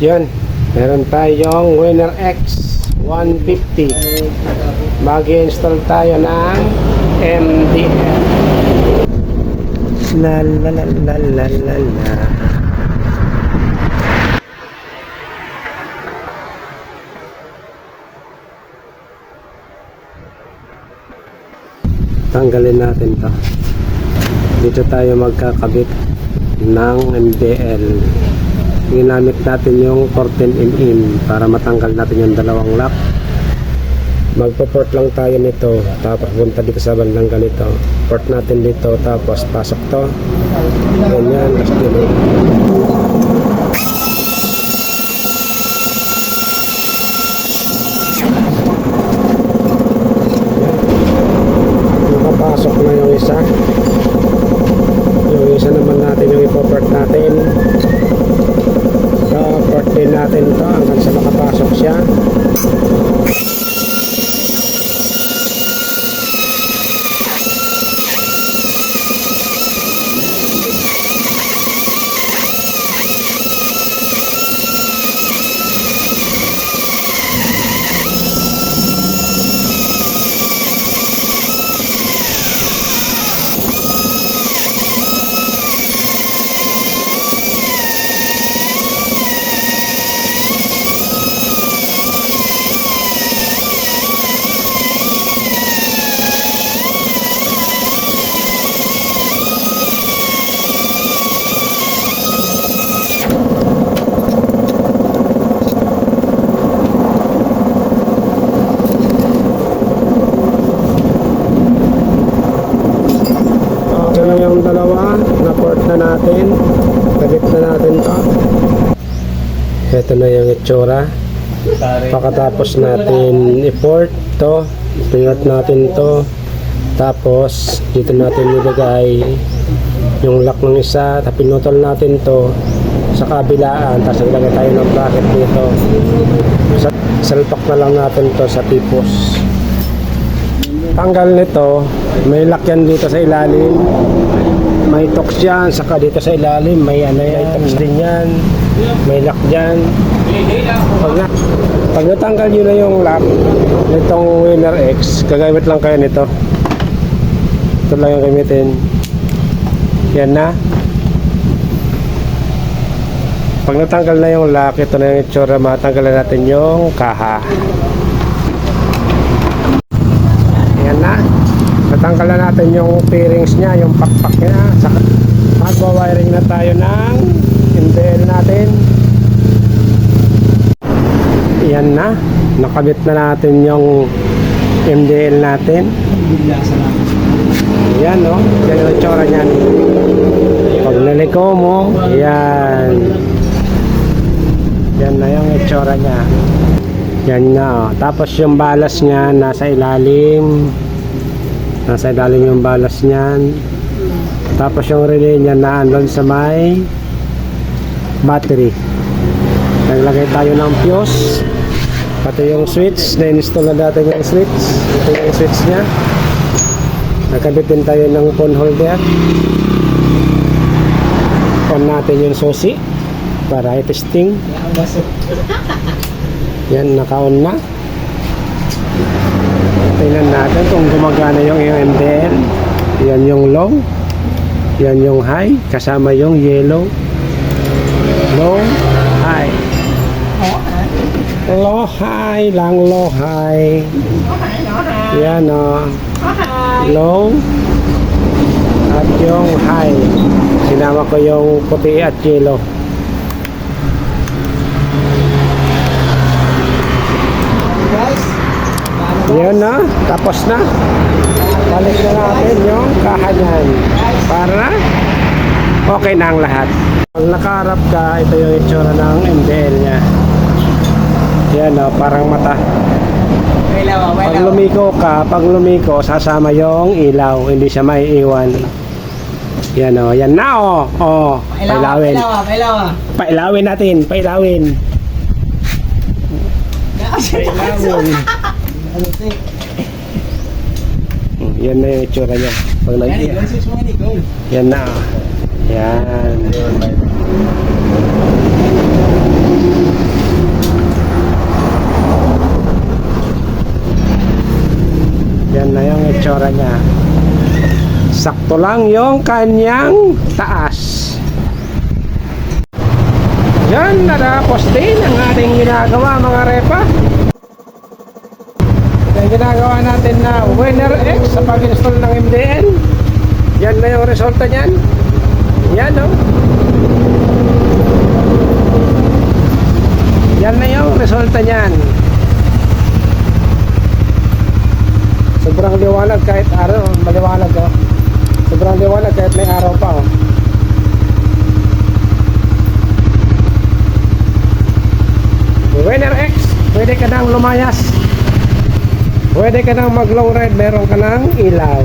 Yun, meron tayong Winner X 150. Mag-install tayo ng MDL. La la la la la la la. Tanggalin natin to. Dito tayo magkakabit ng MDL. Ginamit natin yung 14mm para matanggal natin yung dalawang lock. Magpo-port lang tayo nito, tapos punta dito sa bandang ganito. Port natin dito, tapos pasok to. Ganyan, tapos dito. Nakapasok na yung isa. Yung isa naman natin yung ipo-port natin. Port din natin to hanggang sa makapasok siya. Dalawa na port na natin, kabit na natin to. Ito na yung itsura. Pagkatapos natin i-port to, pinot natin to, tapos dito natin nilagay yung lock ng isa, tapos pinutol natin to sa kabilaan, tapos nilagay tayo ng bracket dito. Salpak na lang natin to sa tipos. Tanggal nito, may lock yan dito sa ilalim, may tox yan, saka dito sa ilalim may tox din yan, may lock dyan. Pag natanggal nyo na yung lock nitong Winner X, gagamit lang kayo nito. Ito lang yung gamitin. Yan na. Pag natanggal na yung lock, ito na yung itsura. Matanggalan natin yung kaha. Na natanggalan natin yung fairings nya, yung pakpak nya. Magwa-wiring na tayo ng MDL natin. Yan na, nakabit na natin yung MDL natin. Yan no, yan yung tsura nyan. Pag naliko mo, yan na yung itsura nya. Yan nga, tapos yung balas nya nasa ilalim yung balas niyan. Tapos yung relay niya naandun sa may battery. Naglagay tayo ng fuse, pati yung switch, na-install na natin yung switch. Ito yung switch nya. Nakabit din tayo ng phone holder. On natin yung susi para i-testing. Yan, naka-on na. Tingnan natin kung gumagana yung MDL. Yan yung low, yan yung high, kasama yung yellow. Low, high. Low, high lang, low, high. Yan o. Low at yung high. Sinama ko yung puti at yellow. Yan na, tapos na. Balik na natin yung kaha niyan para okay na ang lahat. Pag nakaharap ka, ito yung itsura ng MDL nya. Yan o, parang mata. Pag lumiko, sasama yung ilaw, hindi siya maiiwan. Yan o, yan na o. O, pailawin. Pailawin natin, pailawin. Pailawin. Yan na yung itsura niya. Pag yan na. Yan. Ito lang yung kanyang taas. Yan, natapos din ang ating ginagawa mga repa. Yung ginagawa natin na Winner X sa pag-install ng MDN. Yan na yung resulta niyan. Yan o. Yan na yung resulta niyan. Sobrang liwanag kahit araw, maliwanag o. Sobrang liwanag kahit may araw pa o. Winner X, pwede ka nang lumayas. Pwede ka nang mag long ride, meron ka nang ilaw.